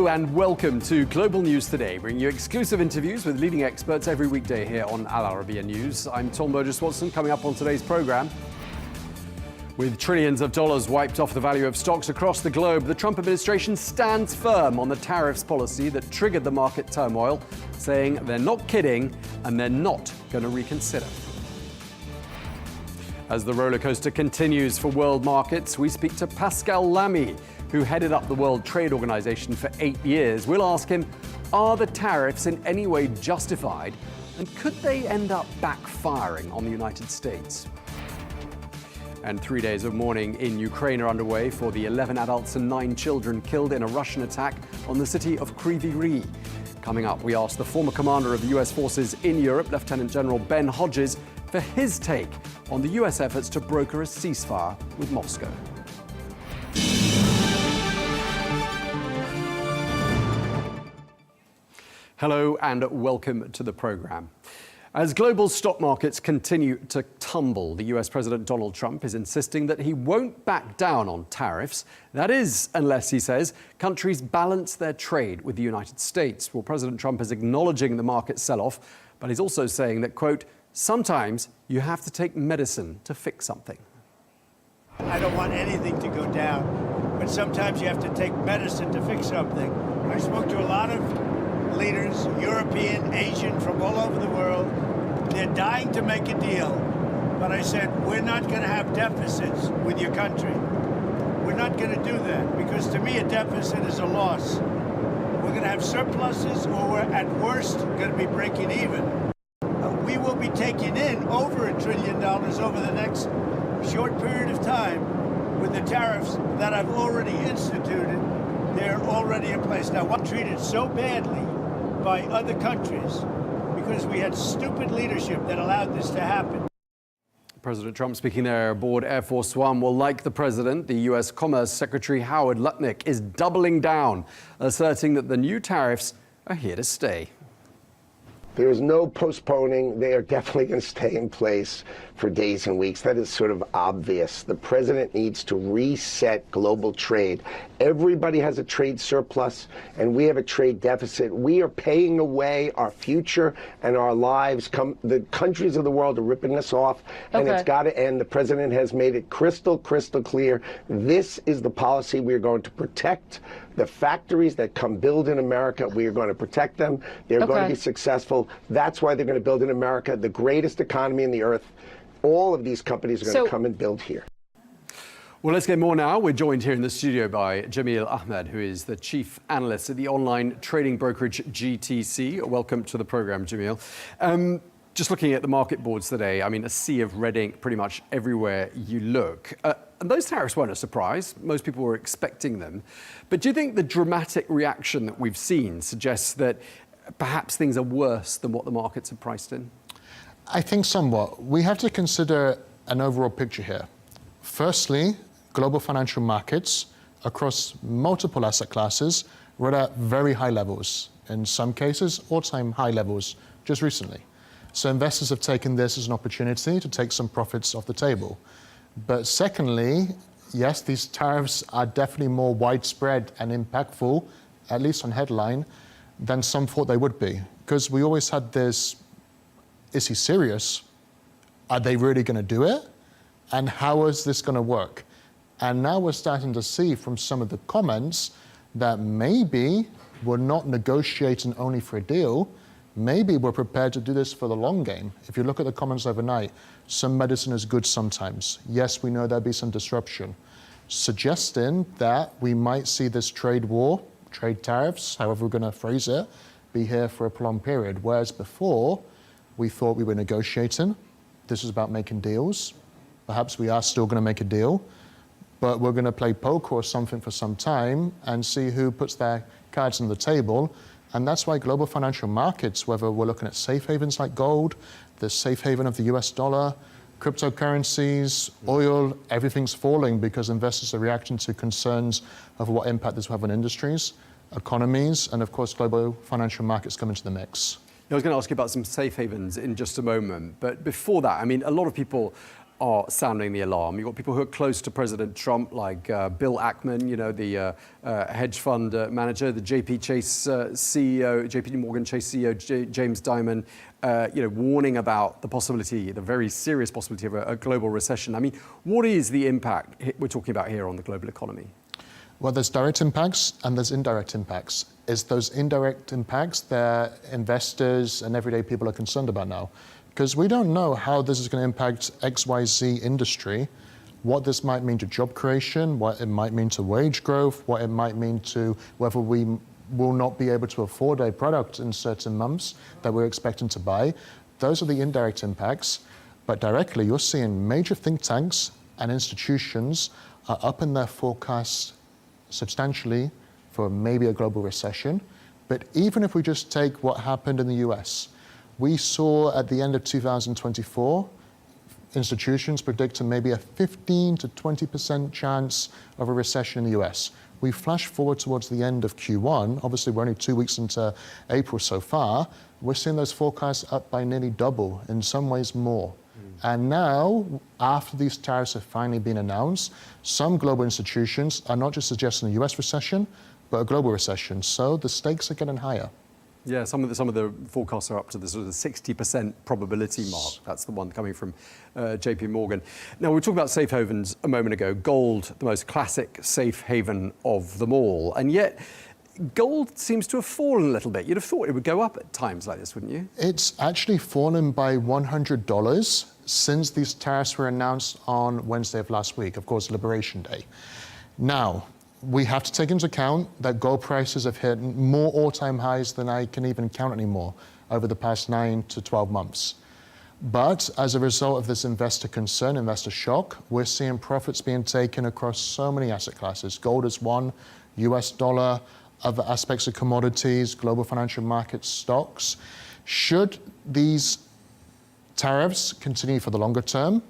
Hello and welcome to Global News Today, bringing you exclusive interviews with leading experts every weekday here on Al Arabiya News. I'm Tom Burges Watson. Coming up on today's program, with trillions of dollars wiped off the value of stocks across the globe, the Trump administration stands firm on the tariffs policy that triggered the market turmoil, saying they're not kidding and they're not going to reconsider. As the roller coaster continues for world markets, we speak to Pascal Lammy, who headed up the World Trade Organization for 8 years. We'll ask him, are the tariffs in any way justified, and could they end up backfiring on the United States? And 3 days of mourning in Ukraine are underway for the 11 adults and 9 children killed in a Russian attack on the city of Kryvyi Rih. Coming up, we ask the former commander of the US forces in Europe, Lieutenant General Ben Hodges, for his take on the US efforts to broker a ceasefire with Moscow. Hello and welcome to the program. As global stock markets continue to tumble, the US President Donald Trump is insisting that he won't back down on tariffs. That is, unless, he says, countries balance their trade with the United States. Well, President Trump is acknowledging the market sell-off, but he's also saying that, quote, sometimes you have to take medicine to fix something. I don't want anything to go down, but sometimes you have to take medicine to fix something. I spoke to a lot of leaders, European, Asian, from all over the world. They're dying to make a deal. But I said, we're not going to have deficits with your country. We're not going to do that, because to me a deficit is a loss. We're going to have surpluses, or we're at worst going to be breaking even. We will be taking in over $1 trillion over the next short period of time with the tariffs that I've already instituted. They're already in place. Now, we're treated so badly by other countries because we had stupid leadership that allowed this to happen. President Trump speaking there aboard Air Force One. Well, like the president, the U.S. Commerce Secretary Howard Lutnick is doubling down, asserting that the new tariffs are here to stay. There is no postponing. They are definitely going to stay in place for days and weeks. That is sort of obvious. The president needs to reset global trade. Everybody has a trade surplus, and we have a trade deficit. We are paying away our future and our lives. The countries of the world are ripping us off, and it's got to end. The president has made it crystal clear. This is the policy we are going to protect. The factories that come build in America, we are going to protect them. They're going to be successful. That's why they're going to build in America, the greatest economy in the earth. All of these companies are going to come and build here. Well, let's get more now. We're joined here in the studio by Jamil Ahmed, who is the chief analyst at the online trading brokerage GTC. Welcome to the program, Jamil. Just looking at the market boards today, I mean, a sea of red ink pretty much everywhere you look. And those tariffs weren't a surprise. Most people were expecting them. But do you think the dramatic reaction that we've seen suggests that perhaps things are worse than what the markets have priced in? I think somewhat. We have to consider an overall picture here. Firstly, global financial markets across multiple asset classes were at very high levels. In some cases, all-time high levels just recently. So investors have taken this as an opportunity to take some profits off the table. But secondly, yes, these tariffs are definitely more widespread and impactful, at least on headline, than some thought they would be. Because we always had this, is he serious? Are they really going to do it? And how is this going to work? And now we're starting to see from some of the comments that maybe we're not negotiating only for a deal. Maybe we're prepared to do this for the long game. If you look at the comments overnight, some medicine is good sometimes. Yes, we know there'll be some disruption, suggesting that we might see this trade war, trade tariffs, however we're going to phrase it, be here for a prolonged period. Whereas before, we thought we were negotiating. This is about making deals. Perhaps we are still going to make a deal, but we're going to play poker or something for some time and see who puts their cards on the table. And that's why global financial markets, whether we're looking at safe havens like gold, the safe haven of the US dollar, cryptocurrencies, oil, everything's falling because investors are reacting to concerns of what impact this will have on industries, economies, and of course, global financial markets come into the mix. I was going to ask you about some safe havens in just a moment. But before that, I mean, a lot of people are sounding the alarm. You've got people who are close to President Trump, like Bill Ackman, the hedge fund manager, the JP Morgan Chase CEO, James Dimon, warning about the very serious possibility of a global recession. I mean, what is the impact we're talking about here on the global economy? Well, there's direct impacts and there's indirect impacts. It's those indirect impacts that investors and everyday people are concerned about now. Because we don't know how this is going to impact XYZ industry, what this might mean to job creation, what it might mean to wage growth, what it might mean to whether we will not be able to afford a product in certain months that we're expecting to buy. Those are the indirect impacts. But directly, you're seeing major think tanks and institutions are up in their forecasts substantially for maybe a global recession. But even if we just take what happened in the US, we saw at the end of 2024, institutions predicting maybe a 15 to 20% chance of a recession in the US. We flash forward towards the end of Q1, obviously we're only 2 weeks into April so far, we're seeing those forecasts up by nearly double, in some ways more. And now, after these tariffs have finally been announced, some global institutions are not just suggesting a US recession, but a global recession. So the stakes are getting higher. Yeah, some of the forecasts are up to the sort of 60% probability mark. That's the one coming from JP Morgan. Now, we were talking about safe havens a moment ago. Gold, the most classic safe haven of them all. And yet, gold seems to have fallen a little bit. You'd have thought it would go up at times like this, wouldn't you? It's actually fallen by $100 since these tariffs were announced on Wednesday of last week, of course, Liberation Day. Now, we have to take into account that gold prices have hit more all-time highs than I can even count anymore over the past 9 to 12 months. But as a result of this investor concern, investor shock, we're seeing profits being taken across so many asset classes. Gold is one, US dollar, other aspects of commodities, global financial markets, stocks. Should these tariffs continue for the longer term,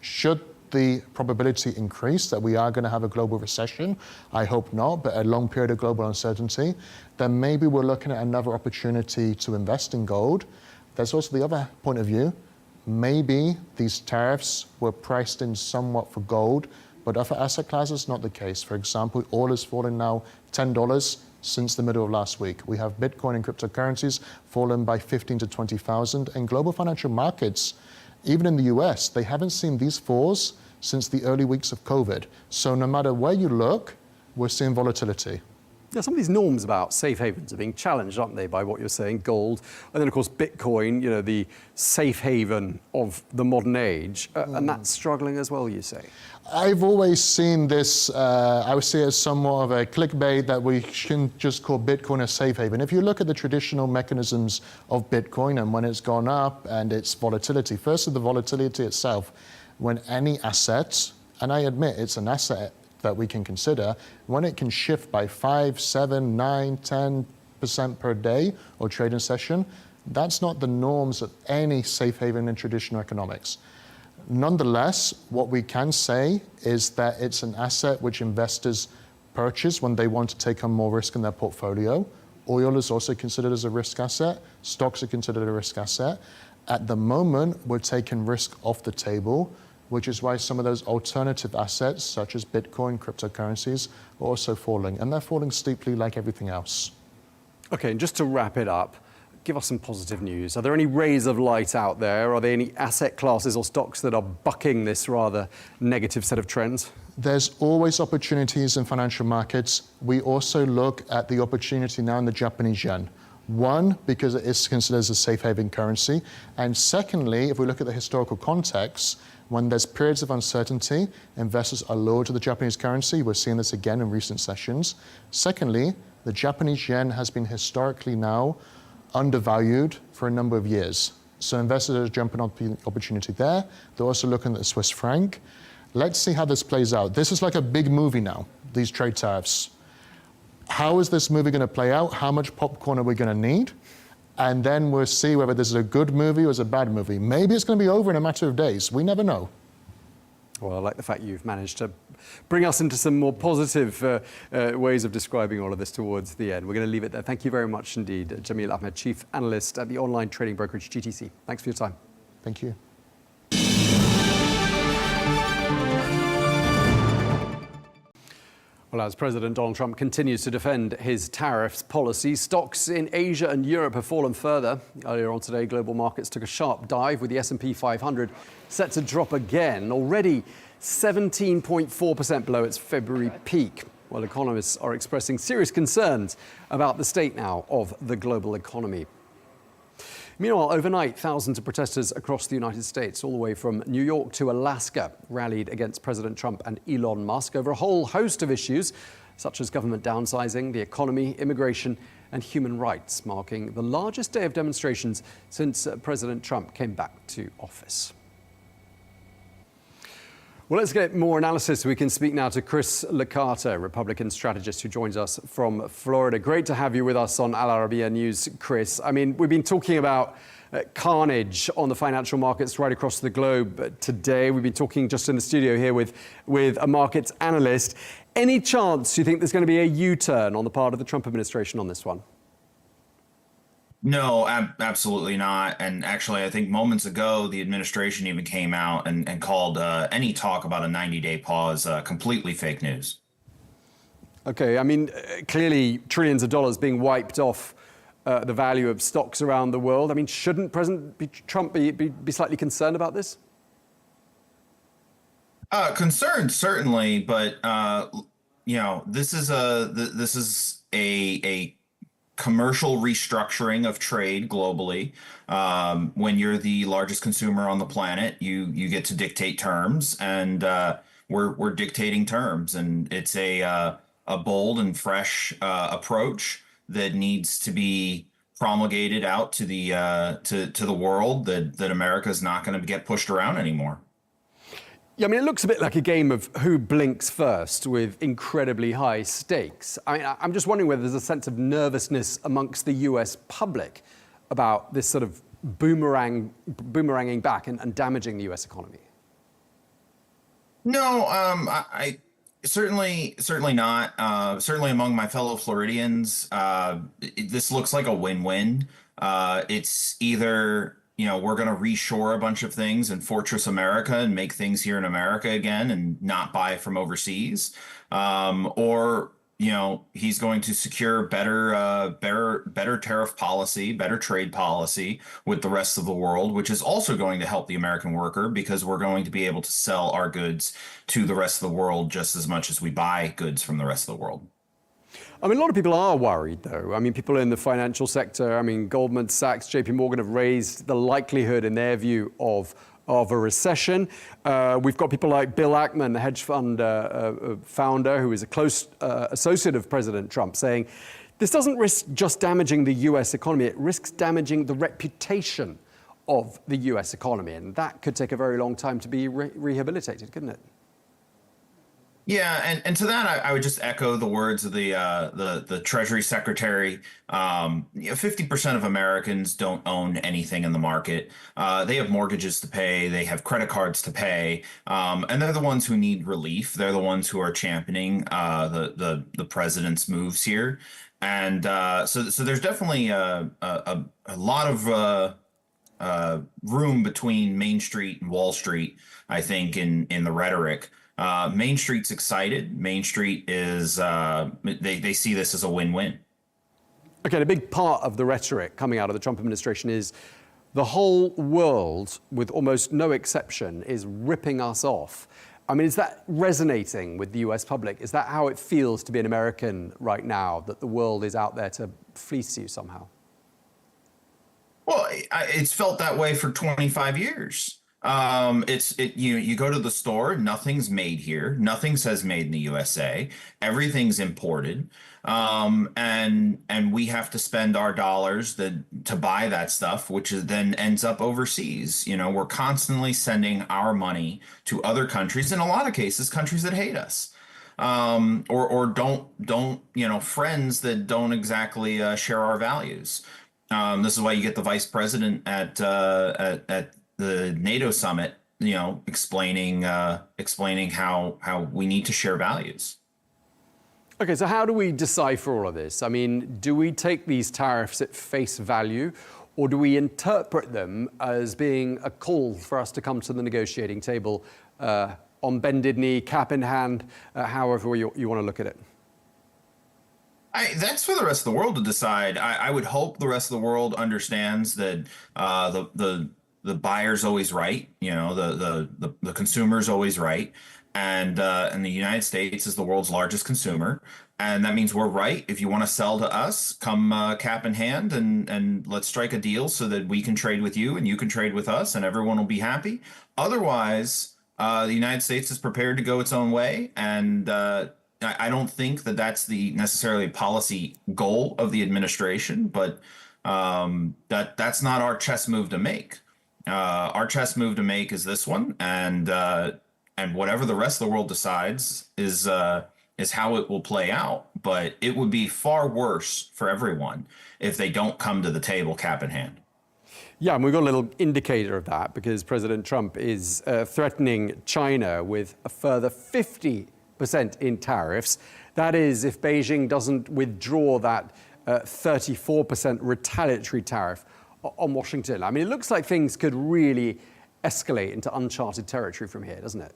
should the probability increase that we are going to have a global recession, I hope not, but a long period of global uncertainty, then maybe we're looking at another opportunity to invest in gold. There's also the other point of view. Maybe these tariffs were priced in somewhat for gold, but other asset classes, not the case. For example, oil is falling now $10 since the middle of last week. We have Bitcoin and cryptocurrencies fallen by 15 to 20,000, and global financial markets, even in the US, they haven't seen these falls since the early weeks of COVID. So no matter where you look, we're seeing volatility. Now, some of these norms about safe havens are being challenged, aren't they, by what you're saying, gold, and then, of course, Bitcoin, the safe haven of the modern age, and that's struggling as well, you say? I've always seen this, I would say, as somewhat of a clickbait that we shouldn't just call Bitcoin a safe haven. If you look at the traditional mechanisms of Bitcoin and when it's gone up and its volatility, first of the volatility itself, when any asset, and I admit it's an asset that we can consider, when it can shift by 5, 7, 9, 10% per day or trading session, that's not the norms of any safe haven in traditional economics. Nonetheless, what we can say is that it's an asset which investors purchase when they want to take on more risk in their portfolio. Oil is also considered as a risk asset. Stocks are considered a risk asset. At the moment, we're taking risk off the table, which is why some of those alternative assets, such as Bitcoin, cryptocurrencies, are also falling. And they're falling steeply like everything else. Okay, and just to wrap it up, give us some positive news. Are there any rays of light out there? Are there any asset classes or stocks that are bucking this rather negative set of trends? There's always opportunities in financial markets. We also look at the opportunity now in the Japanese yen. One, because it is considered as a safe haven currency. And secondly, if we look at the historical context, when there's periods of uncertainty, investors are loyal to the Japanese currency. We're seeing this again in recent sessions. Secondly, the Japanese yen has been historically now undervalued for a number of years. So investors are jumping on the opportunity there. They're also looking at the Swiss franc. Let's see how this plays out. This is like a big movie now, these trade tariffs. How is this movie going to play out? How much popcorn are we going to need? And then we'll see whether this is a good movie or is a bad movie. Maybe it's going to be over in a matter of days. We never know. Well, I like the fact you've managed to bring us into some more positive ways of describing all of this towards the end. We're going to leave it there. Thank you very much indeed, Jamil Ahmed, Chief Analyst at the online trading brokerage GTC. Thanks for your time. Thank you. Well, as President Donald Trump continues to defend his tariffs policy, stocks in Asia and Europe have fallen further. Earlier on today, global markets took a sharp dive with the S&P 500 set to drop again, already 17.4% below its February peak. Well, economists are expressing serious concerns about the state now of the global economy. Meanwhile, overnight, thousands of protesters across the United States, all the way from New York to Alaska, rallied against President Trump and Elon Musk over a whole host of issues, such as government downsizing, the economy, immigration, and human rights, marking the largest day of demonstrations since President Trump came back to office. Well, let's get more analysis. We can speak now to Chris LiCata, Republican strategist, who joins us from Florida. Great to have you with us on Al Arabiya News, Chris. I mean, we've been talking about carnage on the financial markets right across the globe today. We've been talking just in the studio here with a markets analyst. Any chance you think there's going to be a U-turn on the part of the Trump administration on this one? No, absolutely not. And actually, I think moments ago, the administration even came out and called any talk about a 90-day pause completely fake news. Okay, I mean, clearly trillions of dollars being wiped off the value of stocks around the world. I mean, shouldn't President Trump be slightly concerned about this? Concerned, certainly, but this is a commercial restructuring of trade globally. When you're the largest consumer on the planet, you get to dictate terms, and we're dictating terms, and it's a bold and fresh approach that needs to be promulgated out to the world that America is not going to get pushed around anymore. Yeah, I mean, it looks a bit like a game of who blinks first with incredibly high stakes. I mean, I'm just wondering whether there's a sense of nervousness amongst the US public about this sort of boomeranging back and damaging the US economy. No, I certainly not. Certainly among my fellow Floridians, this looks like a win-win. It's either we're going to reshore a bunch of things and fortress America and make things here in America again and not buy from overseas. Or he's going to secure better tariff policy, better trade policy with the rest of the world, which is also going to help the American worker because we're going to be able to sell our goods to the rest of the world just as much as we buy goods from the rest of the world. I mean, a lot of people are worried, though. I mean, people in the financial sector, I mean, Goldman Sachs, JP Morgan have raised the likelihood, in their view, of a recession. We've got people like Bill Ackman, the hedge fund founder, who is a close associate of President Trump, saying this doesn't risk just damaging the US economy, it risks damaging the reputation of the US economy. And that could take a very long time to be rehabilitated, couldn't it? Yeah, and to that, I would just echo the words of the Treasury Secretary. 50% of Americans don't own anything in the market. They have mortgages to pay. They have credit cards to pay, and they're the ones who need relief. They're the ones who are championing the president's moves here, and so there's definitely a lot of room between Main Street and Wall Street, I think, in the rhetoric. Main Street's excited. Main Street is, they see this as a win-win. Okay, a big part of the rhetoric coming out of the Trump administration is the whole world, with almost no exception, is ripping us off. I mean, is that resonating with the US public? Is that how it feels to be an American right now, that the world is out there to fleece you somehow? Well, it's felt that way for 25 years. You go to the store, nothing's made here. Nothing says made in the USA. Everything's imported. And we have to spend our dollars to buy that stuff, which then ends up overseas. We're constantly sending our money to other countries, in a lot of cases, countries that hate us. Or don't friends that don't exactly share our values. This is why you get the vice president at the NATO summit, explaining how we need to share values. Okay, so how do we decipher all of this? I mean, do we take these tariffs at face value, or do we interpret them as being a call for us to come to the negotiating table on bended knee, cap in hand, however you want to look at it? That's for the rest of the world to decide. I would hope the rest of the world understands that the buyer's always right. You know, the consumer's always right, and the United States is the world's largest consumer, and that means we're right. If you want to sell to us, come cap in hand, and let's strike a deal so that we can trade with you and you can trade with us, and everyone will be happy. Otherwise, the United States is prepared to go its own way, and I don't think that that's the necessarily policy goal of the administration, but that's not our chess move to make. Our chess move to make is this one, and whatever the rest of the world decides is how it will play out. But it would be far worse for everyone if they don't come to the table cap in hand. Yeah, and we've got a little indicator of that because President Trump is threatening China with a further 50% in tariffs. That is, if Beijing doesn't withdraw that 34% retaliatory tariff on Washington. I mean, it looks like things could really escalate into uncharted territory from here, doesn't it?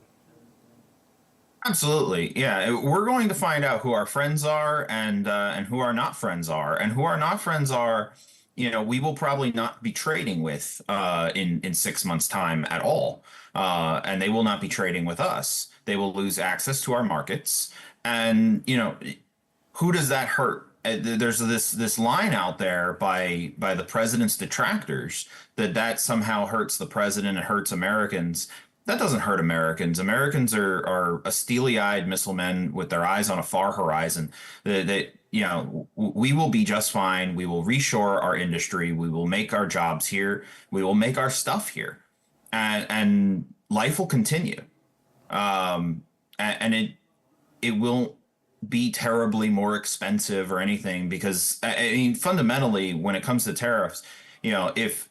Absolutely, yeah. We're going to find out who our friends are and who our not friends are, and who our not friends are. You know, we will probably not be trading with in 6 months' time at all, and they will not be trading with us. They will lose access to our markets, and you know, who does that hurt? There's this line out there by the president's detractors that somehow hurts the president and hurts Americans. That doesn't hurt Americans. Americans are a steely-eyed missilemen with their eyes on a far horizon. You know, we will be just fine. We will reshore our industry. We will make our jobs here. We will make our stuff here, and life will continue. And it won't be terribly more expensive or anything, because I mean, fundamentally, when it comes to tariffs, you know, if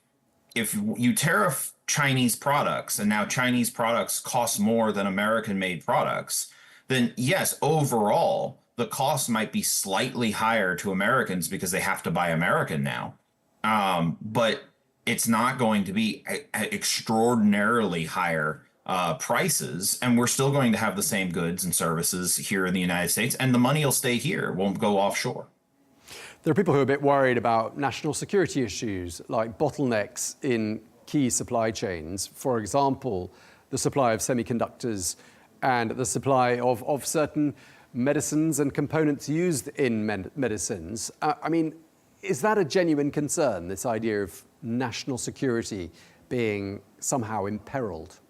you tariff Chinese products and now Chinese products cost more than American-made products, then yes, overall, the cost might be slightly higher to Americans because they have to buy American now. But it's not going to be extraordinarily higher prices, and we're still going to have the same goods and services here in the United States, and the money will stay here, won't go offshore. There are people who are a bit worried about national security issues like bottlenecks in key supply chains. For example, the supply of semiconductors and the supply of certain medicines and components used in medicines. I mean, is that a genuine concern, this idea of national security being somehow imperiled?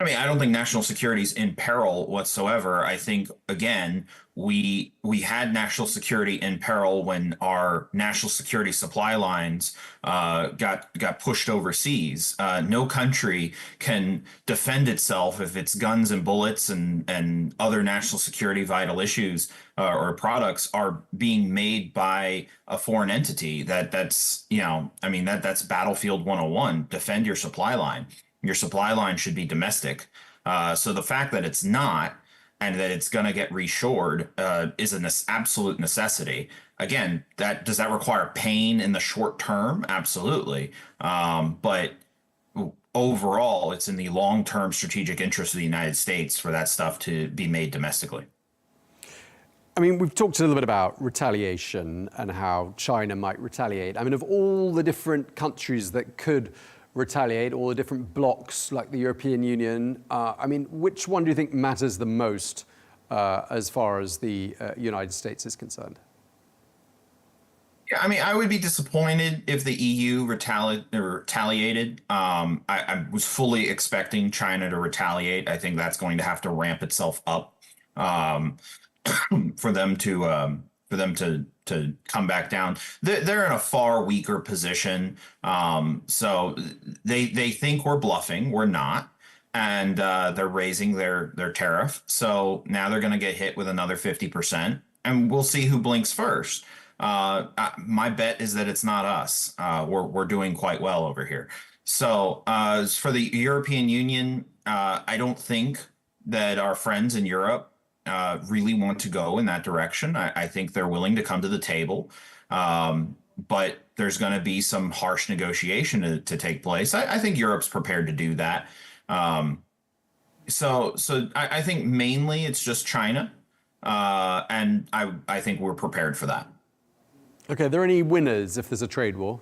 I mean, I don't think national security is in peril whatsoever. I think, again, we had national security in peril when our national security supply lines got pushed overseas. No country can defend itself if its guns and bullets and other national security vital issues or products are being made by a foreign entity. That's you know, I mean, that's Battlefield 101. Defend your supply line. Your supply line should be domestic. So the fact that it's not, and that it's going to get reshored, is an absolute necessity. Again, does that require pain in the short term? Absolutely. But overall, it's in the long-term strategic interest of the United States for that stuff to be made domestically. I mean, we've talked a little bit about retaliation and how China might retaliate. I mean, of all the different countries that could retaliate, all the different blocs like the European Union, I mean, which one do you think matters the most as far as the United States is concerned? Yeah, I mean, I would be disappointed if the EU retaliated. I was fully expecting China to retaliate. I think that's going to have to ramp itself up for them to come back down. They're in a far weaker position. So they think we're bluffing. We're not. And they're raising their tariff. So now they're going to get hit with another 50%. And we'll see who blinks first. My bet is that it's not us. We're doing quite well over here. So for the European Union, I don't think that our friends in Europe really want to go in that direction. I think they're willing to come to the table, but there's going to be some harsh negotiation to take place. I think Europe's prepared to do that. I think mainly it's just China, and I think we're prepared for that. Okay, are there any winners if there's a trade war?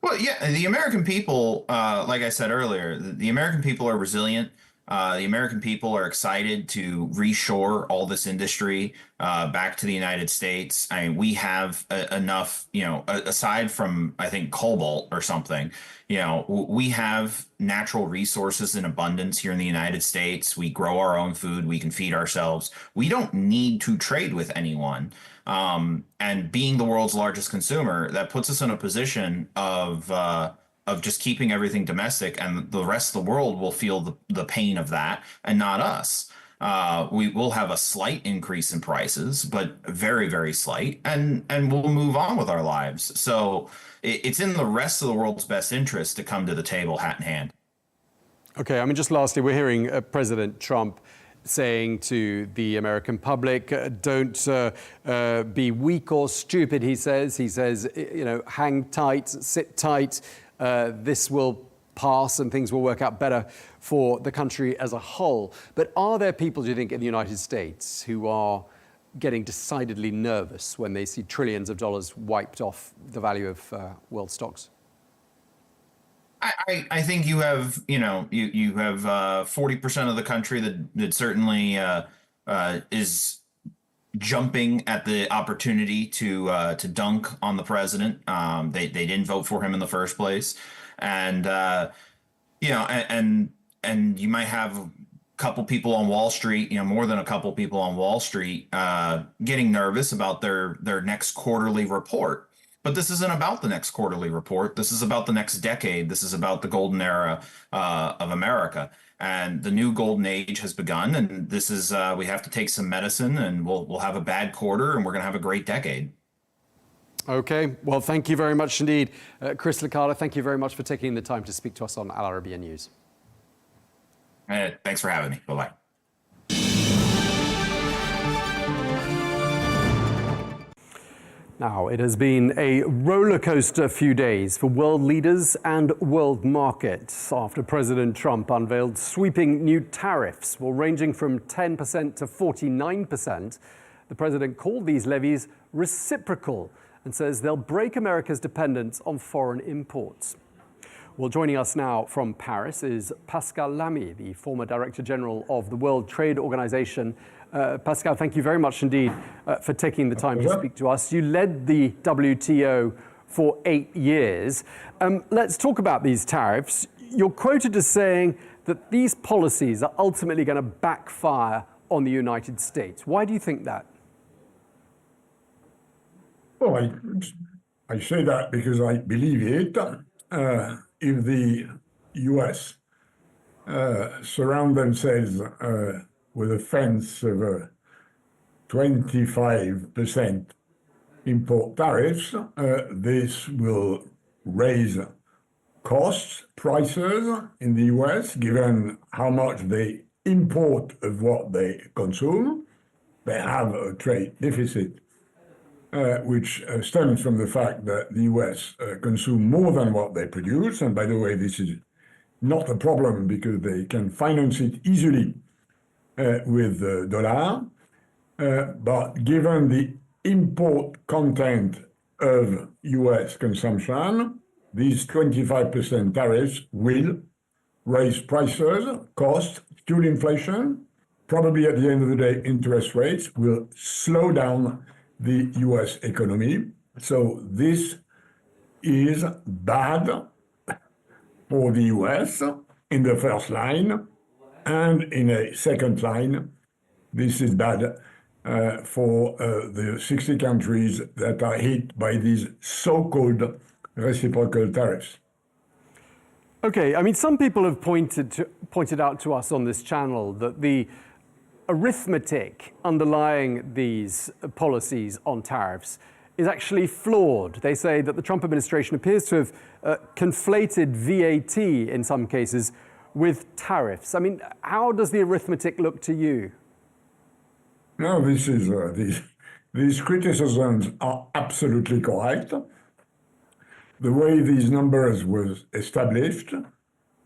Well, yeah, the American people, like I said earlier, the American people are resilient. The American people are excited to reshore all this industry back to the United States. I mean, we have enough, aside from, I think, cobalt or something, we have natural resources in abundance here in the United States. We grow our own food. We can feed ourselves. We don't need to trade with anyone. And being the world's largest consumer, that puts us in a position of just keeping everything domestic, and the rest of the world will feel the pain of that and not us. We will have a slight increase in prices, but very, very slight, and we'll move on with our lives. So it's in the rest of the world's best interest to come to the table hat in hand. Okay, I mean, just lastly, we're hearing President Trump saying to the American public, don't be weak or stupid, he says. He says, hang tight, sit tight. This will pass and things will work out better for the country as a whole. But are there people, do you think, in the United States who are getting decidedly nervous when they see trillions of dollars wiped off the value of world stocks? I think you have, you have 40% of the country that certainly is jumping at the opportunity to dunk on the president. They didn't vote for him in the first place, and and you might have a couple people on Wall Street, more than a couple people on Wall Street, getting nervous about their next quarterly report. But this isn't about the next quarterly report. This is about the next decade. This is about the golden era of America. And the new golden age has begun. And this is, we have to take some medicine, and we'll have a bad quarter, and we're going to have a great decade. Okay. Well, thank you very much indeed. Chris LiCata, thank you very much for taking the time to speak to us on Al Arabiya News. Thanks for having me. Bye-bye. Now, it has been a roller coaster few days for world leaders and world markets after President Trump unveiled sweeping new tariffs, ranging from 10% to 49%. The president called these levies reciprocal and says they'll break America's dependence on foreign imports. Well, joining us now from Paris is Pascal Lammy, the former Director General of the World Trade Organization. Pascal, thank you very much indeed for taking the time to speak to us. You led the WTO for 8 years. Let's talk about these tariffs. You're quoted as saying that these policies are ultimately going to backfire on the United States. Why do you think that? Well, I say that because I believe it. If the U.S. Surround themselves with a fence of 25% import tariffs, this will raise costs, prices in the U.S., given how much they import of what they consume. They have a trade deficit, which stems from the fact that the U.S. Consume more than what they produce. And by the way, this is not a problem because they can finance it easily with the dollar. But given the import content of U.S. consumption, these 25% tariffs will raise prices, costs, fuel inflation. Probably at the end of the day, interest rates will slow down the U.S. economy. So this is bad for the U.S. in the first line, and in a second line, this is bad for the 60 countries that are hit by these so-called reciprocal tariffs. Okay, I mean, some people have pointed out to us on this channel that the arithmetic underlying these policies on tariffs is actually flawed. They say that the Trump administration appears to have conflated VAT in some cases with tariffs. I mean, how does the arithmetic look to you? No, this is these criticisms are absolutely correct. The way these numbers was established,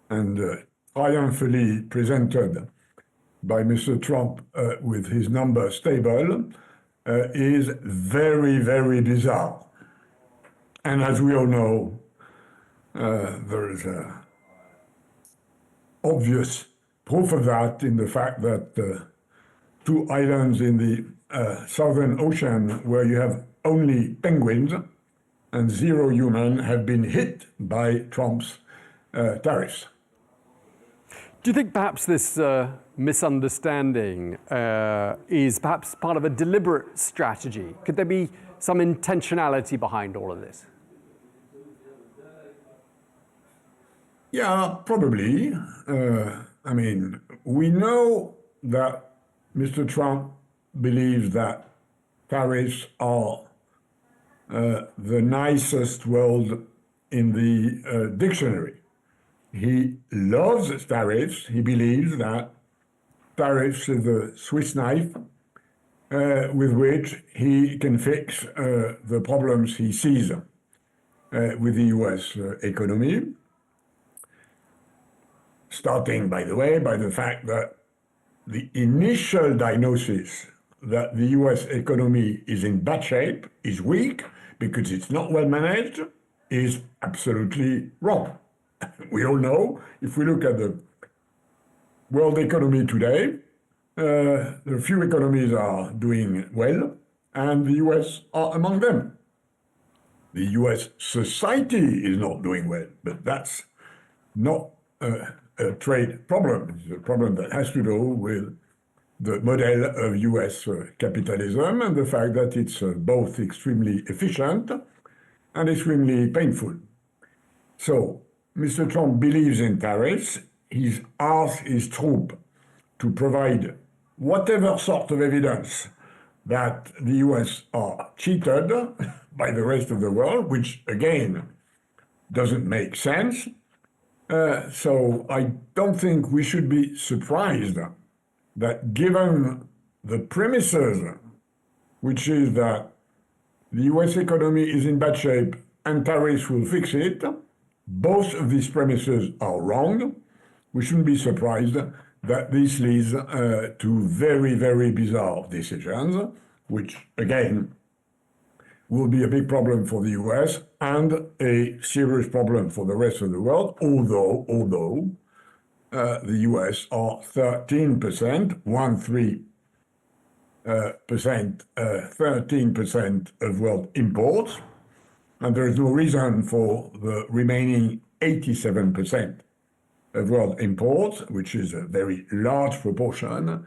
and triumphantly presented by Mr. Trump with his numbers stable is very, very bizarre. And as we all know, there is obvious proof of that in the fact that two islands in the Southern Ocean where you have only penguins and zero human have been hit by Trump's tariffs. Do you think perhaps this misunderstanding is perhaps part of a deliberate strategy? Could there be some intentionality behind all of this? Yeah, probably. I mean, we know that Mr. Trump believes that tariffs are the nicest word in the dictionary. He loves tariffs. He believes that tariffs is a Swiss knife with which he can fix the problems he sees with the US economy. Starting, by the way, by the fact that the initial diagnosis that the US economy is in bad shape, is weak, because it's not well managed, is absolutely wrong. We all know, if we look at the world economy today, the few economies are doing well, and the US are among them. The US society is not doing well, but that's not a trade problem. It's a problem that has to do with the model of US capitalism and the fact that it's both extremely efficient and extremely painful. So, Mr. Trump believes in tariffs. He's asked his troop to provide whatever sort of evidence that the US are cheated by the rest of the world, which again doesn't make sense. So I don't think we should be surprised that given the premises, which is that the US economy is in bad shape and tariffs will fix it, both of these premises are wrong. We shouldn't be surprised that this leads to very, very bizarre decisions, which again will be a big problem for the US and a serious problem for the rest of the world, although the US are 13%, 13% of world imports, and there is no reason for the remaining 87% of world imports, which is a very large proportion,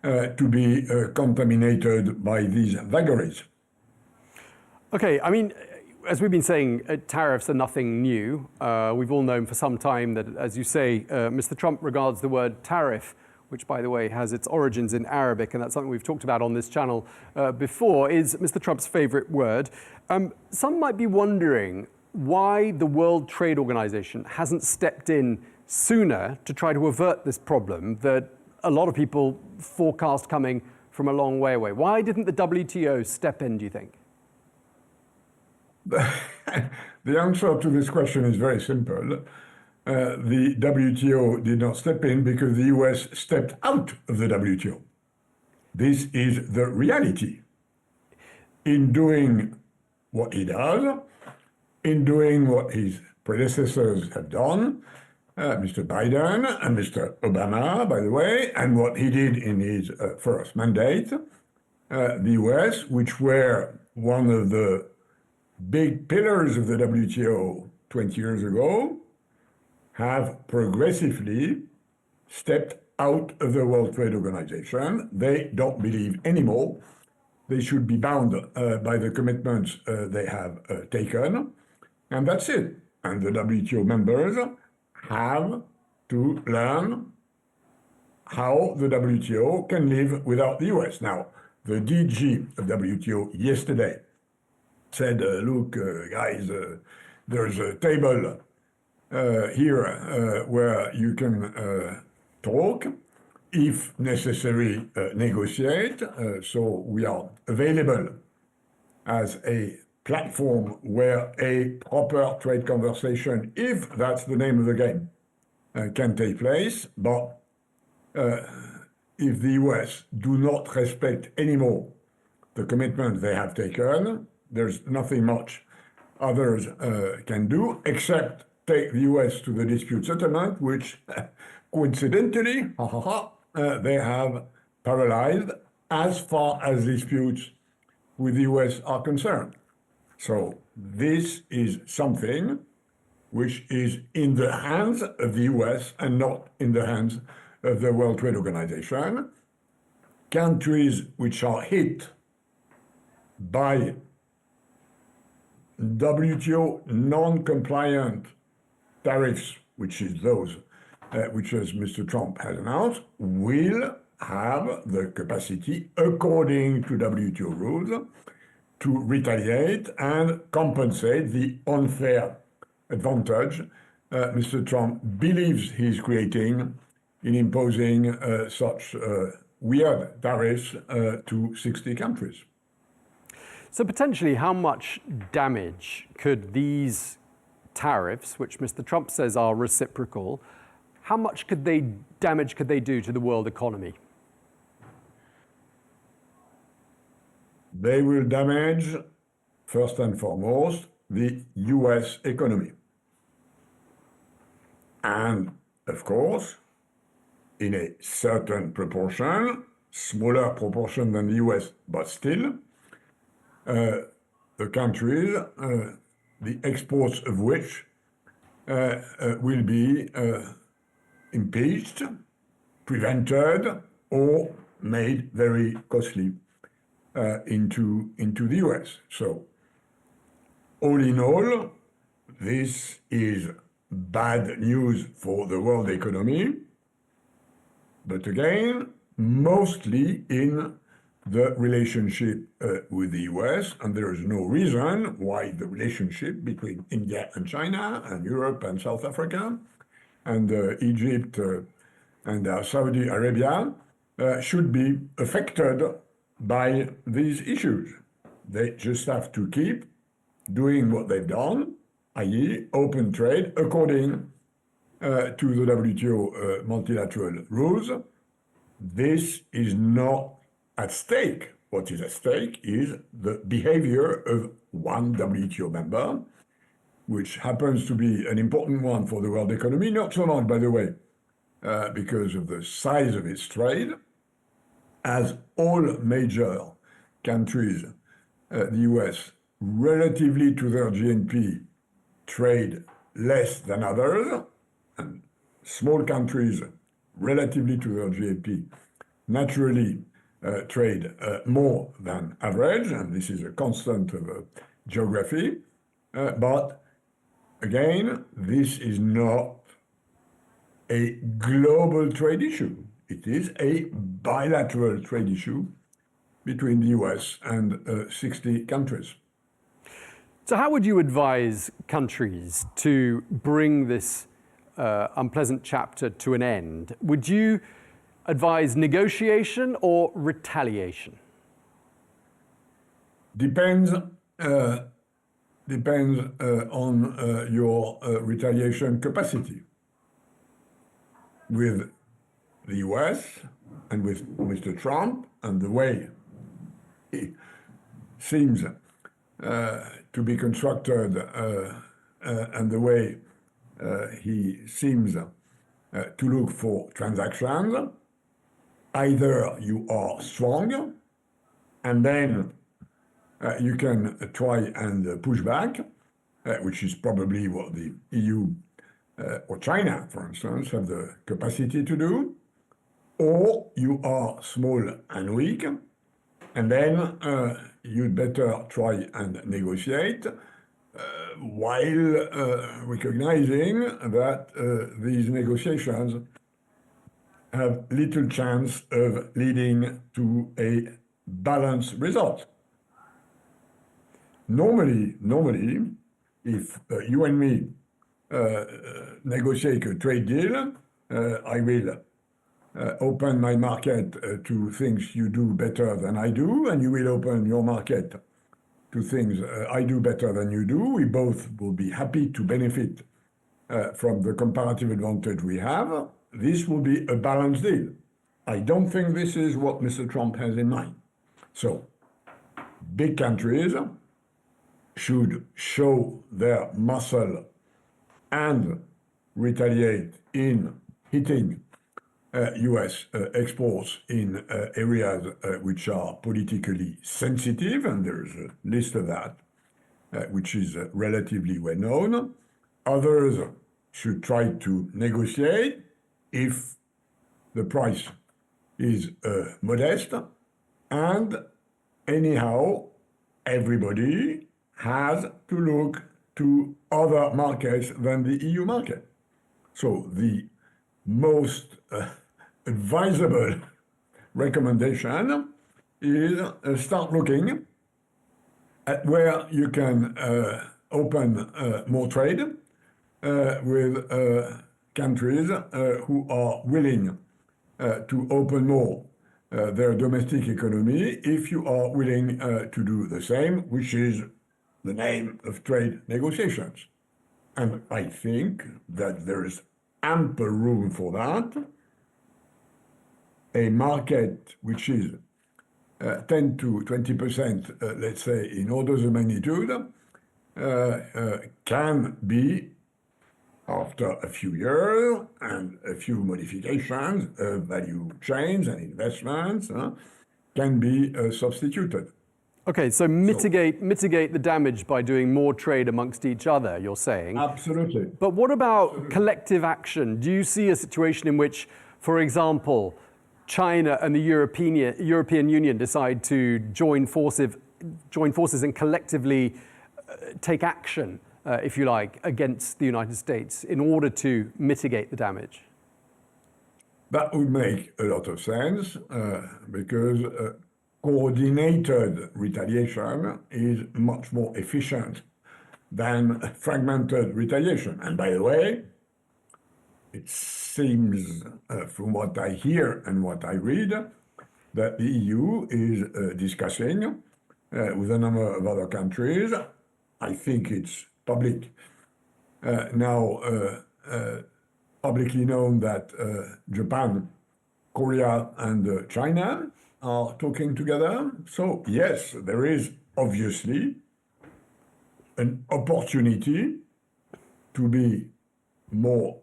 to be contaminated by these vagaries. Okay, I mean, as we've been saying, tariffs are nothing new. We've all known for some time that, as you say, Mr. Trump regards the word tariff, which, by the way, has its origins in Arabic, and that's something we've talked about on this channel before, is Mr. Trump's favorite word. Some might be wondering why the World Trade Organization hasn't stepped in sooner to try to avert this problem that a lot of people forecast coming from a long way away. Why didn't the WTO step in, do you think? The answer to this question is very simple. The WTO did not step in because the US stepped out of the WTO. This is the reality. In doing what he does, in doing what his predecessors have done, Mr. Biden and Mr. Obama, by the way, and what he did in his first mandate, the US, which were one of the big pillars of the WTO 20 years ago, have progressively stepped out of the World Trade Organization. They don't believe anymore they should be bound by the commitments they have taken, and that's it. And the WTO members have to learn how the WTO can live without the US. Now, the DG of WTO yesterday said, look, guys, there's a table here where you can talk, if necessary, negotiate. So we are available as a platform where a proper trade conversation, if that's the name of the game, can take place, but if the US do not respect anymore the commitment they have taken, there's nothing much others can do except take the US to the dispute settlement, which coincidentally, they have paralyzed as far as disputes with the US are concerned. So this is something which is in the hands of the US and not in the hands of the World Trade Organization. Countries which are hit by WTO non-compliant tariffs, which is those which, as Mr. Trump has announced, will have the capacity, according to WTO rules, to retaliate and compensate the unfair advantage Mr. Trump believes he's creating in imposing such weird tariffs to 60 countries. So potentially, how much damage could these tariffs, which Mr. Trump says are reciprocal, how much damage could they do to the world economy? They will damage, first and foremost, the US economy. And, of course, in a certain proportion, smaller proportion than the US, but still, the countries, the exports of which will be impeached, prevented, or made very costly into the US. So, all in all, this is bad news for the world economy, but again, mostly in the relationship with the US, and there is no reason why the relationship between India and China, and Europe and South Africa, and Egypt and Saudi Arabia should be affected by these issues. They just have to keep doing what they've done, i.e. open trade according to the WTO multilateral rules. This is not at stake. What is at stake is the behavior of one WTO member, which happens to be an important one for the world economy, not so much, by the way, because of the size of its trade. As all major countries, the US, relatively to their GNP, trade less than others, and small countries, relatively to their GNP, naturally trade more than average, and this is a constant of geography. But again, this is not a global trade issue. It is a bilateral trade issue between the US and 60 countries. So how would you advise countries to bring this unpleasant chapter to an end? Would you advise negotiation or retaliation? Depends on your retaliation capacity. With the US and with Mr. Trump and the way he seems to be constructed and the way he seems to look for transactions, either you are strong and then you can try and push back, which is probably what the EU or China, for instance, have the capacity to do, or you are small and weak, and then you'd better try and negotiate while recognizing that these negotiations have little chance of leading to a balanced result. Normally, if you and me negotiate a trade deal, I will open my market to things you do better than I do, and you will open your market to things I do better than you do. We both will be happy to benefit from the comparative advantage we have, this will be a balanced deal. I don't think this is what Mr. Trump has in mind. So, big countries should show their muscle and retaliate in hitting US exports in areas which are politically sensitive, and there's a list of that, which is relatively well known. Others should try to negotiate if the price is modest, and anyhow, everybody has to look to other markets than the EU market. So the most advisable recommendation is start looking at where you can open more trade with countries who are willing to open more their domestic economy if you are willing to do the same, which is the name of trade negotiations. And I think that there is ample room for that. A market which is 10 to 20%, let's say, in orders of magnitude, can be, after a few years and a few modifications of value chains and investments, can be substituted. Okay, so mitigate the damage by doing more trade amongst each other, you're saying. Absolutely. But what about collective action? Do you see a situation in which, for example, China and the European Union decide to join forces and collectively take action, if you like, against the United States in order to mitigate the damage? That would make a lot of sense because coordinated retaliation is much more efficient than fragmented retaliation. And by the way, it seems from what I hear and what I read that the EU is discussing with a number of other countries. I think it's public now, publicly known that Japan, Korea, and China are talking together. So yes, there is obviously an opportunity to be more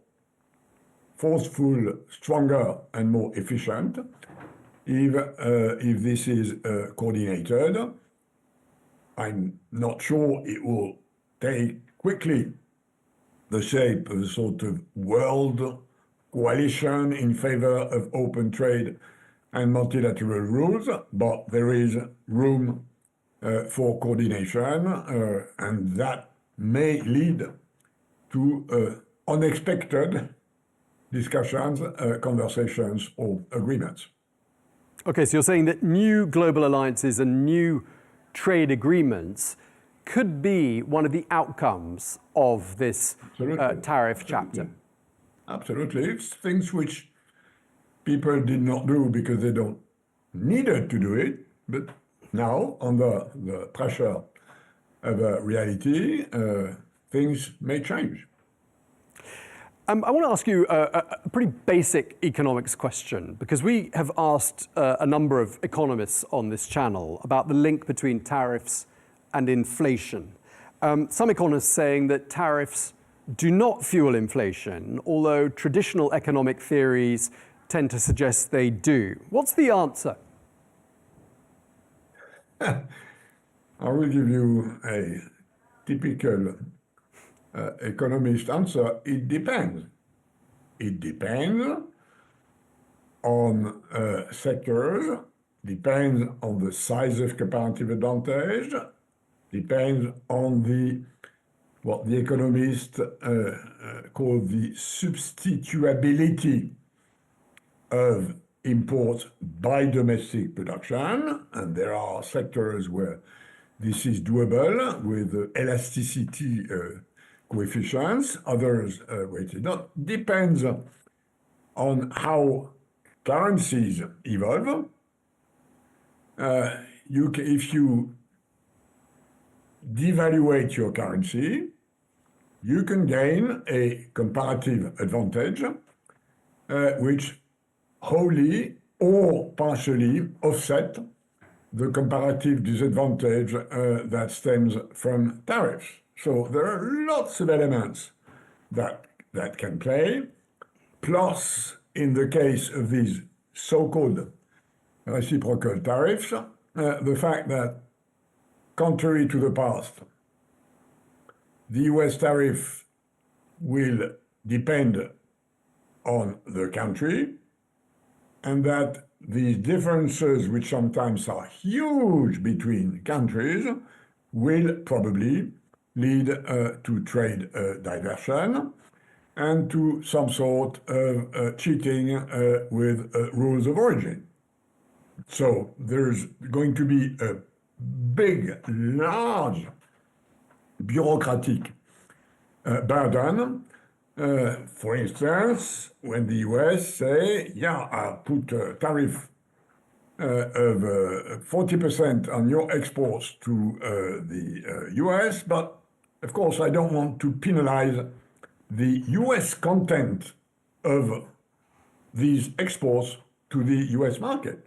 forceful, stronger, and more efficient if this is coordinated. I'm not sure it will take quickly the shape of a sort of world coalition in favor of open trade and multilateral rules, but there is room for coordination, and that may lead to unexpected discussions, conversations, or agreements. Okay, so you're saying that new global alliances and new trade agreements could be one of the outcomes of this tariff chapter. Absolutely. It's things which people did not do because they don't needed to do it, but now, under the pressure of reality, things may change. I want to ask you a pretty basic economics question, because we have asked a number of economists on this channel about the link between tariffs and inflation. Some economists saying that tariffs do not fuel inflation, although traditional economic theories tend to suggest they do. What's the answer? I will give you a typical economist answer. It depends. It depends on sectors, depends on the size of comparative advantage, depends on what the economists call the substitutability of imports by domestic production, and there are sectors where this is doable with elasticity coefficients, others where it is not. Depends on how currencies evolve. If you devaluate your currency, you can gain a comparative advantage which wholly or partially offset the comparative disadvantage that stems from tariffs. So there are lots of elements that can play. Plus, in the case of these so-called reciprocal tariffs, the fact that, contrary to the past, the US tariff will depend on the country, and that these differences, which sometimes are huge between countries, will probably lead to trade diversion and to some sort of cheating with rules of origin. So there's going to be a big, large bureaucratic burden. For instance, when the US say, yeah, I'll put a tariff of 40% on your exports to the US, but of course I don't want to penalize the US content of these exports to the US market.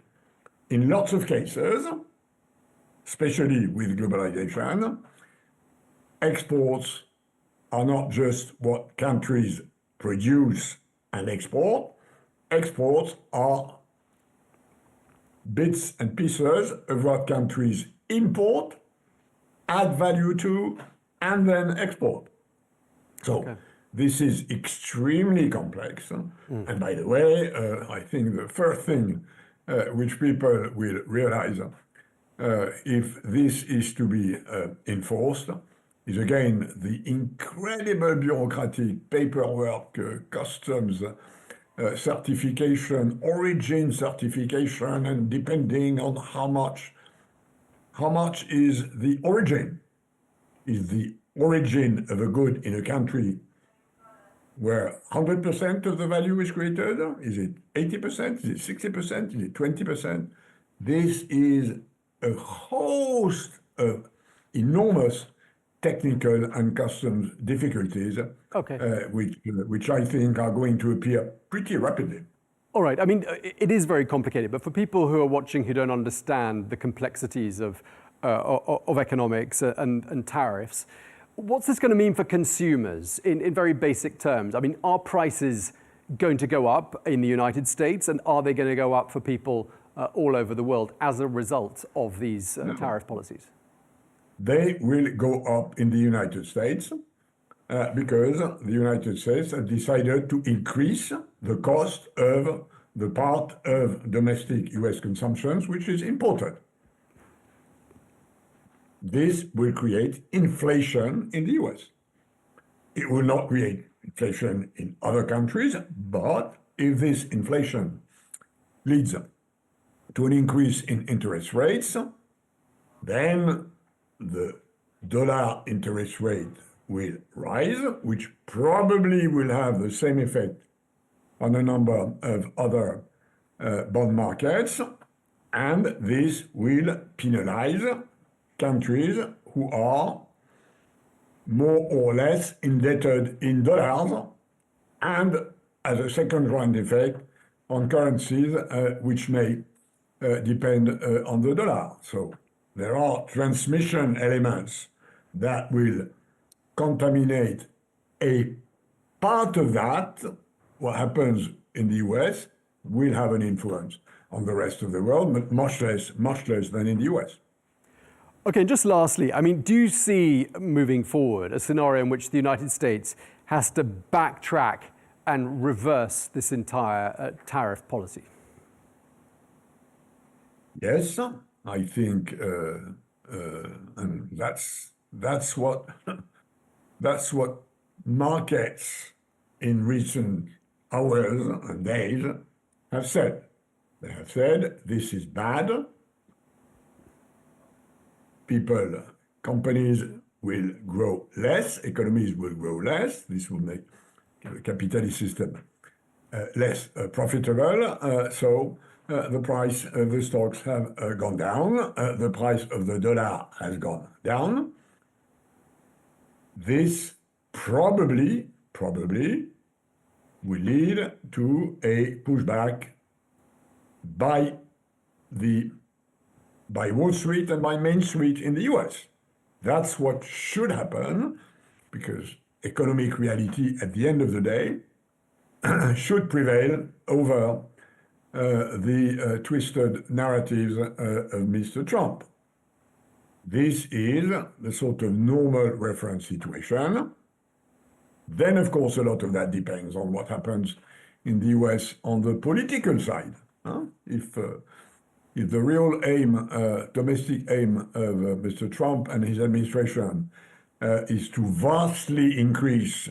In lots of cases, especially with globalization, exports are not just what countries produce and export. Exports are bits and pieces of what countries import, add value to, and then export. So this is extremely complex. And by the way, I think the first thing which people will realize if this is to be enforced is again the incredible bureaucratic paperwork, customs certification, origin certification, and depending on how much is the origin. Is the origin of a good in a country where 100% of the value is created? Is it 80%? Is it 60%? Is it 20%? This is a host of enormous technical and customs difficulties, which I think are going to appear pretty rapidly. All right. I mean, it is very complicated, but for people who are watching who don't understand the complexities of economics and tariffs, what's this going to mean for consumers in very basic terms? I mean, are prices going to go up in the United States, and are they going to go up for people all over the world as a result of these tariff policies? They will go up in the United States because the United States have decided to increase the cost of the part of domestic US consumptions which is imported. This will create inflation in the US. It will not create inflation in other countries, but if this inflation leads to an increase in interest rates, then the dollar interest rate will rise, which probably will have the same effect on a number of other bond markets, and this will penalize countries who are more or less indebted in dollars, and as a second round effect on currencies which may depend on the dollar. So there are transmission elements that will contaminate a part of that. What happens in the US will have an influence on the rest of the world, but much less than in the US. Okay, and just lastly, I mean, do you see moving forward a scenario in which the United States has to backtrack and reverse this entire tariff policy? Yes, I think, and that's what markets in recent hours and days have said. They have said this is bad. Companies will grow less, economies will grow less. This will make the capitalist system less profitable. So the price of the stocks have gone down. The price of the dollar has gone down. This probably will lead to a pushback by Wall Street and by Main Street in the US. That's what should happen, because economic reality at the end of the day should prevail over the twisted narratives of Mr. Trump. This is the sort of normal reference situation. Then, of course, a lot of that depends on what happens in the US on the political side. If the real aim, domestic aim of Mr. Trump and his administration is to vastly increase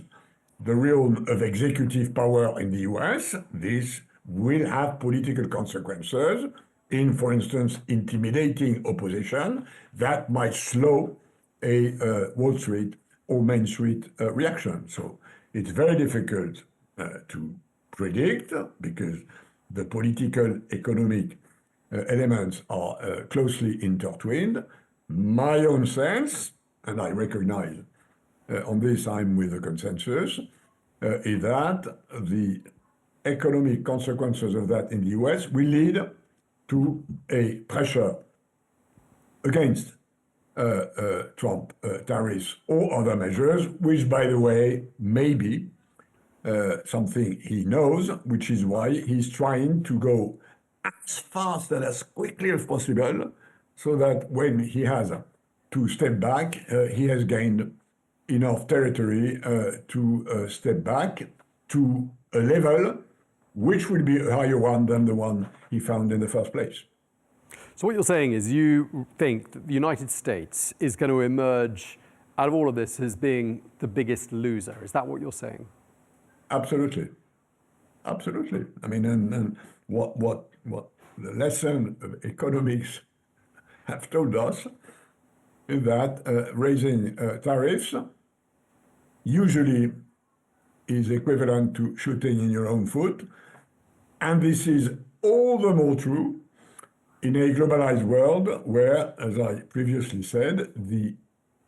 the realm of executive power in the US, this will have political consequences in, for instance, intimidating opposition that might slow a Wall Street or Main Street reaction. So it's very difficult to predict, because the political, economic elements are closely intertwined. My own sense, and I recognize on this I'm with the consensus, is that the economic consequences of that in the US will lead to a pressure against Trump tariffs or other measures, which, by the way, may be something he knows, which is why he's trying to go as fast and as quickly as possible, so that when he has to step back, he has gained enough territory to step back to a level which will be a higher one than the one he found in the first place. So what you're saying is you think that the United States is going to emerge out of all of this as being the biggest loser. Is that what you're saying? Absolutely. Absolutely. I mean, and what the lesson of economics have told us is that raising tariffs usually is equivalent to shooting in your own foot. And this is all the more true in a globalized world where, as I previously said, the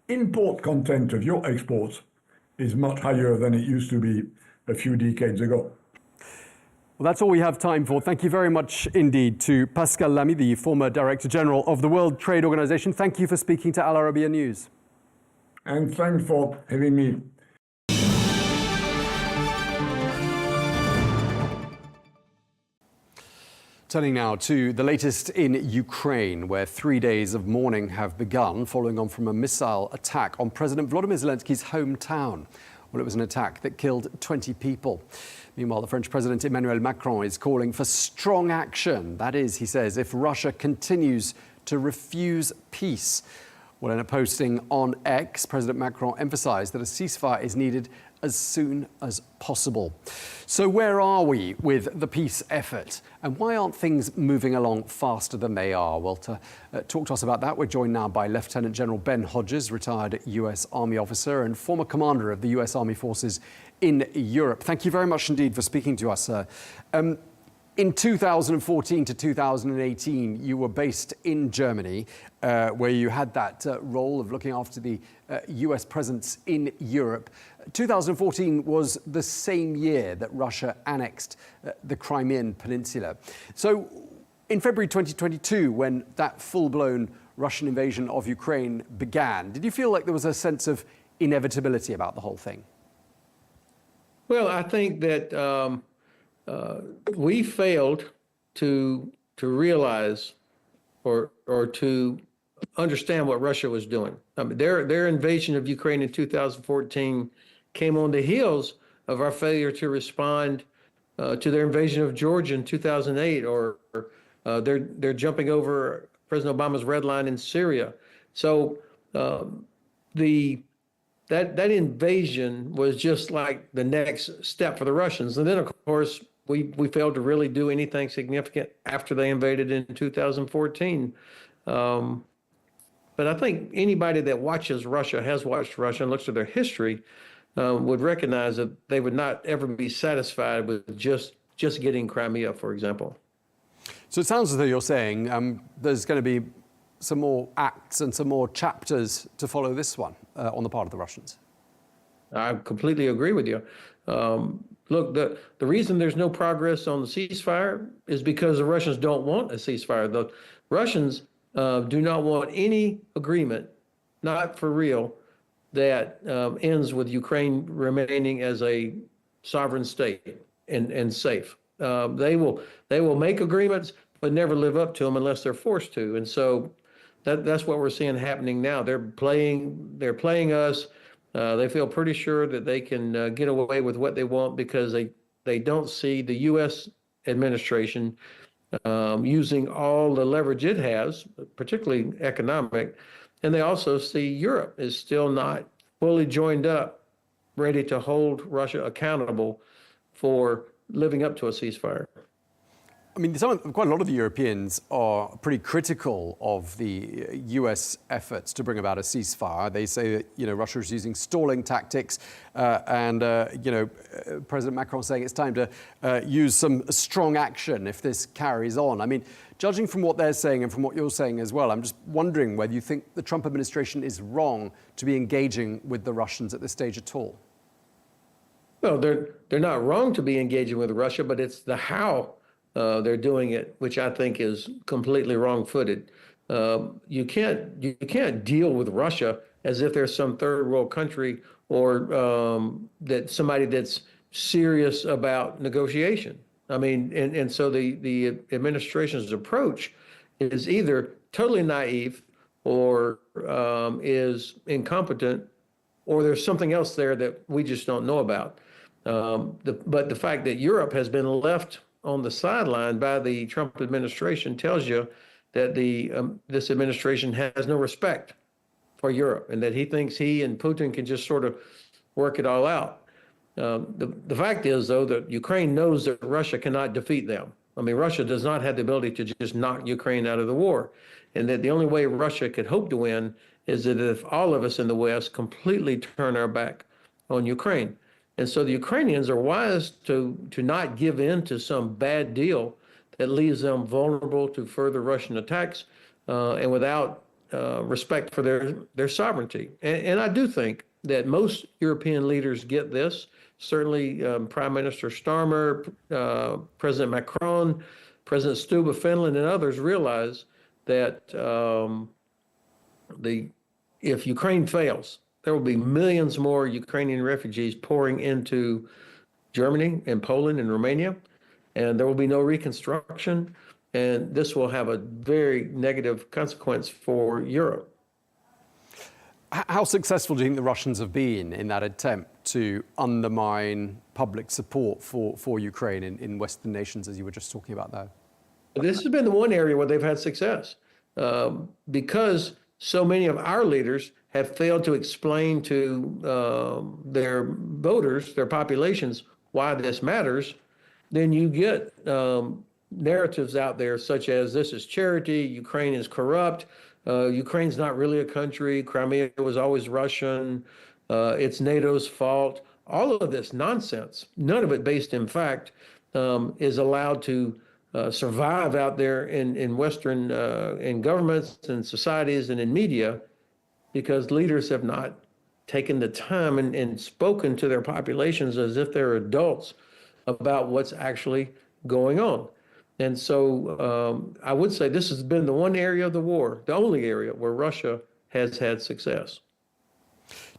import content of your exports is much higher than it used to be a few decades ago. Well, that's all we have time for. Thank you very much indeed to Pascal Lammy, the former Director General of the World Trade Organization. Thank you for speaking to Al Arabiya News. And thanks for having me. Turning now to the latest in Ukraine, where 3 days of mourning have begun following on from a missile attack on President Volodymyr Zelensky's hometown. Well, it was an attack that killed 20 people. Meanwhile, the French President Emmanuel Macron is calling for strong action. That is, he says, if Russia continues to refuse peace. Well, in a posting on X, President Macron emphasized that a ceasefire is needed as soon as possible. So where are we with the peace effort? And why aren't things moving along faster than they are? Well, to talk to us about that, we're joined now by Lieutenant General Ben Hodges, retired US Army officer and former commander of the US Army Forces in Europe. Thank you very much indeed for speaking to us, sir. In 2014 to 2018, you were based in Germany, where you had that role of looking after the US presence in Europe. 2014 was the same year that Russia annexed the Crimean Peninsula. So in February 2022, when that full-blown Russian invasion of Ukraine began, did you feel like there was a sense of inevitability about the whole thing? Well, I think that we failed to realize or to understand what Russia was doing. I mean, their invasion of Ukraine in 2014 came on the heels of our failure to respond to their invasion of Georgia in 2008, or they're jumping over President Obama's red line in Syria. So that invasion was just like the next step for the Russians. And then, of course, we failed to really do anything significant after they invaded in 2014. But I think anybody that watches Russia, has watched Russia, and looks at their history, would recognize that they would not ever be satisfied with just getting Crimea, for example. So it sounds as though you're saying there's going to be some more acts and some more chapters to follow this one on the part of the Russians. I completely agree with you. Look, the reason there's no progress on the ceasefire is because the Russians don't want a ceasefire. The Russians do not want any agreement, not for real, that ends with Ukraine remaining as a sovereign state and safe. They will make agreements, but never live up to them unless they're forced to. And so that's what we're seeing happening now. They're playing us. They feel pretty sure that they can get away with what they want because they don't see the U.S. administration using all the leverage it has, particularly economic. And they also see Europe is still not fully joined up, ready to hold Russia accountable for living up to a ceasefire. I mean, quite a lot of the Europeans are pretty critical of the U.S. efforts to bring about a ceasefire. They say that, Russia is using stalling tactics, and President Macron saying it's time to use some strong action if this carries on. I mean, judging from what they're saying and from what you're saying as well, I'm just wondering whether you think the Trump administration is wrong to be engaging with the Russians at this stage at all. Well, they're not wrong to be engaging with Russia, but it's the how they're doing it, which I think is completely wrong-footed. You can't deal with Russia as if there's some third world country or that somebody that's serious about negotiation. I mean, and so the administration's approach is either totally naive or is incompetent, or there's something else there that we just don't know about. But the fact that Europe has been left on the sideline by the Trump administration tells you that this administration has no respect for Europe, and that he thinks he and Putin can just sort of work it all out. The fact is, though, that Ukraine knows that Russia cannot defeat them. I mean, Russia does not have the ability to just knock Ukraine out of the war, and that the only way Russia could hope to win is that if all of us in the West completely turn our back on Ukraine. And so the Ukrainians are wise to not give in to some bad deal that leaves them vulnerable to further Russian attacks and without respect for their sovereignty. And I do think that most European leaders get this. Certainly Prime Minister Starmer, President Macron, President Stubb of Finland, and others realize that if Ukraine fails, there will be millions more Ukrainian refugees pouring into Germany and Poland and Romania, and there will be no reconstruction, and this will have a very negative consequence for Europe. How successful do you think the Russians have been in that attempt to undermine public support for Ukraine in Western nations, as you were just talking about there? This has been the one area where they've had success because so many of our leaders have failed to explain to their voters, their populations, why this matters. Then you get narratives out there such as this is charity, Ukraine is corrupt, Ukraine's not really a country, Crimea was always Russian, it's NATO's fault. All of this nonsense, none of it based in fact, is allowed to survive out there in Western in governments and societies and in media, because leaders have not taken the time and spoken to their populations as if they're adults about what's actually going on. And so I would say this has been the one area of the war, the only area where Russia has had success.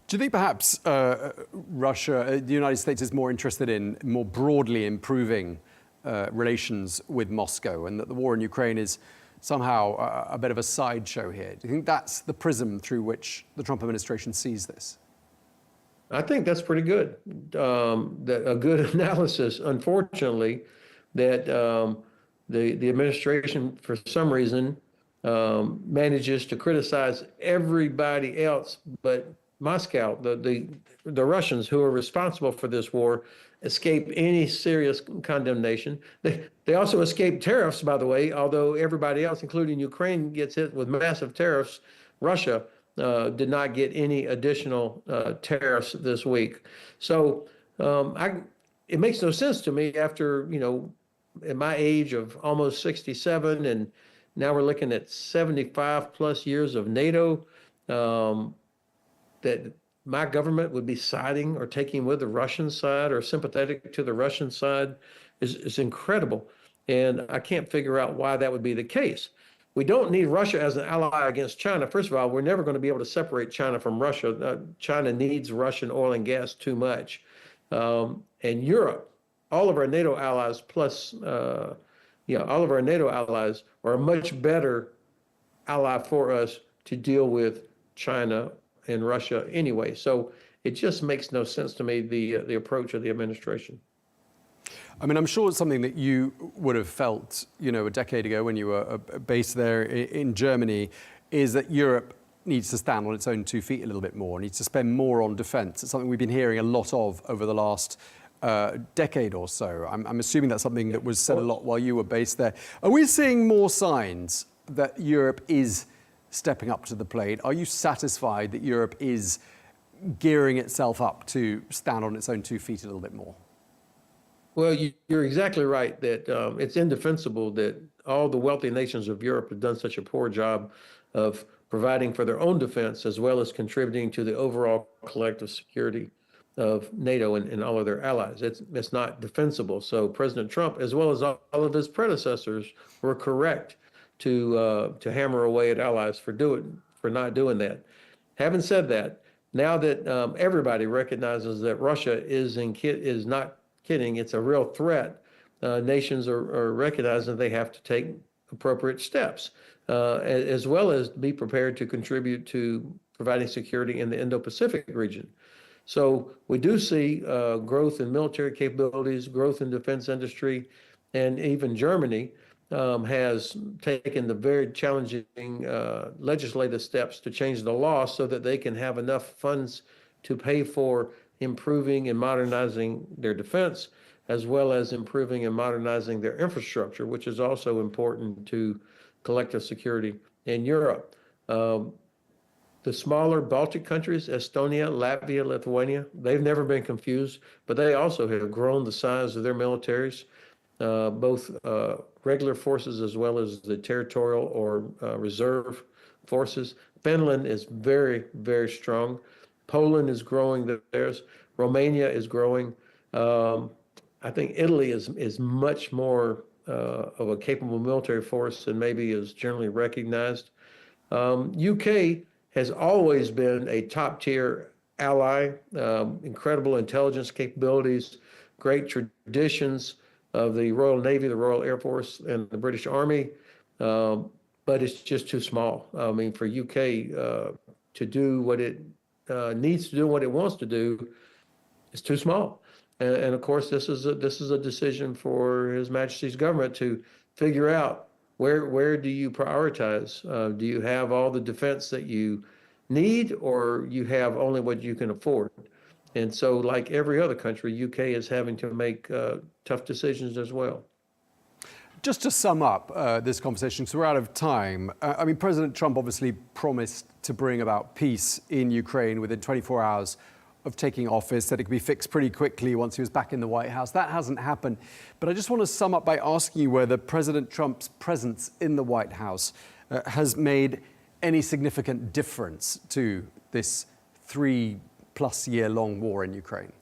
Do you think perhaps Russia, the United States, is more interested in more broadly improving relations with Moscow, and that the war in Ukraine is somehow a bit of a sideshow here? Do you think that's the prism through which the Trump administration sees this? I think that's pretty good. A good analysis, unfortunately, that the administration, for some reason, manages to criticize everybody else but Moscow. The Russians, who are responsible for this war, escape any serious condemnation. They also escape tariffs, by the way, although everybody else, including Ukraine, gets hit with massive tariffs. Russia did not get any additional tariffs this week. So it makes no sense to me after, at my age of almost 67, and now we're looking at 75 plus years of NATO, that my government would be siding or taking with the Russian side or sympathetic to the Russian side is incredible. And I can't figure out why that would be the case. We don't need Russia as an ally against China. First of all, we're never going to be able to separate China from Russia. China needs Russian oil and gas too much. And Europe, all of our NATO allies plus, all of our NATO allies are a much better ally for us to deal with China and Russia anyway. So it just makes no sense to me, the approach of the administration. I mean, I'm sure it's something that you would have felt, a decade ago when you were based there in Germany, is that Europe needs to stand on its own 2 feet a little bit more, needs to spend more on defense. It's something we've been hearing a lot of over the last decade or so. I'm assuming that's something that was said a lot while you were based there. Are we seeing more signs that Europe is stepping up to the plate? Are you satisfied that Europe is gearing itself up to stand on its own 2 feet a little bit more? Well, you're exactly right that it's indefensible that all the wealthy nations of Europe have done such a poor job of providing for their own defense as well as contributing to the overall collective security of NATO and all of their allies. It's not defensible. So President Trump, as well as all of his predecessors, were correct to hammer away at allies for not doing that. Having said that, now that everybody recognizes that Russia is not kidding, it's a real threat, nations are recognizing they have to take appropriate steps, as well as be prepared to contribute to providing security in the Indo-Pacific region. So we do see growth in military capabilities, growth in defense industry, and even Germany has taken the very challenging legislative steps to change the law so that they can have enough funds to pay for improving and modernizing their defense, as well as improving and modernizing their infrastructure, which is also important to collective security in Europe. The smaller Baltic countries, Estonia, Latvia, Lithuania, they've never been confused, but they also have grown the size of their militaries, both regular forces as well as the territorial or reserve forces. Finland is very, very strong. Poland is growing theirs. Romania is growing. I think Italy is much more of a capable military force than maybe is generally recognized. UK has always been a top-tier ally, incredible intelligence capabilities, great traditions of the Royal Navy, the Royal Air Force, and the British Army, but it's just too small. I mean, for UK to do what it needs to do, what it wants to do, is too small. And of course, this is a decision for His Majesty's government to figure out where do you prioritize? Do you have all the defense that you need, or you have only what you can afford? And so, like every other country, UK is having to make tough decisions as well. Just to sum up this conversation, because we're out of time. I mean, President Trump obviously promised to bring about peace in Ukraine within 24 hours of taking office, said it could be fixed pretty quickly once he was back in the White House. That hasn't happened. But I just want to sum up by asking you whether President Trump's presence in the White House has made any significant difference to this 3+ year long war in Ukraine.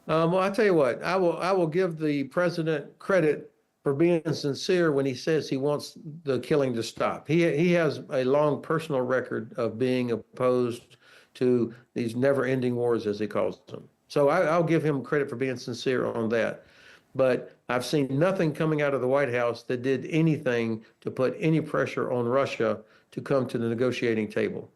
Well, I tell you what, I will give the president credit for being sincere when he says he wants the killing to stop. He has a long personal record of being opposed to these never-ending wars, as he calls them. So I'll give him credit for being sincere on that. But I've seen nothing coming out of the White House that did anything to put any pressure on Russia to come to the negotiating table.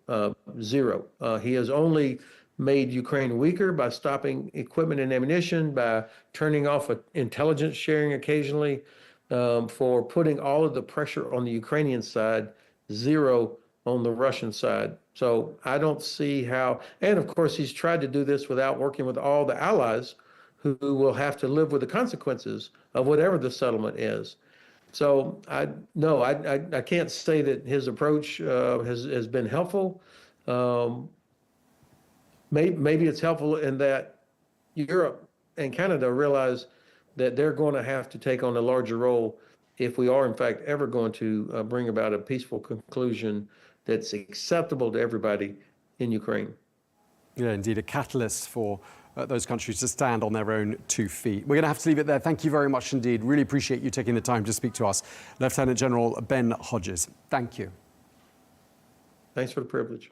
Zero. He has only made Ukraine weaker by stopping equipment and ammunition, by turning off intelligence sharing occasionally, for putting all of the pressure on the Ukrainian side, zero on the Russian side. So I don't see how, and of course he's tried to do this without working with all the allies who will have to live with the consequences of whatever the settlement is. So I can't say that his approach has been helpful. Maybe it's helpful in that Europe and Canada realize that they're going to have to take on a larger role if we are in fact ever going to bring about a peaceful conclusion that's acceptable to everybody in Ukraine. Yeah, indeed, a catalyst for those countries to stand on their own 2 feet. We're going to have to leave it there. Thank you very much indeed. Really appreciate you taking the time to speak to us. Lieutenant General Ben Hodges, thank you. Thanks for the privilege.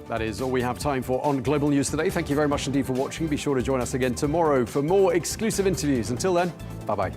That is all we have time for on Global News today. Thank you very much indeed for watching. Be sure to join us again tomorrow for more exclusive interviews. Until then, bye-bye.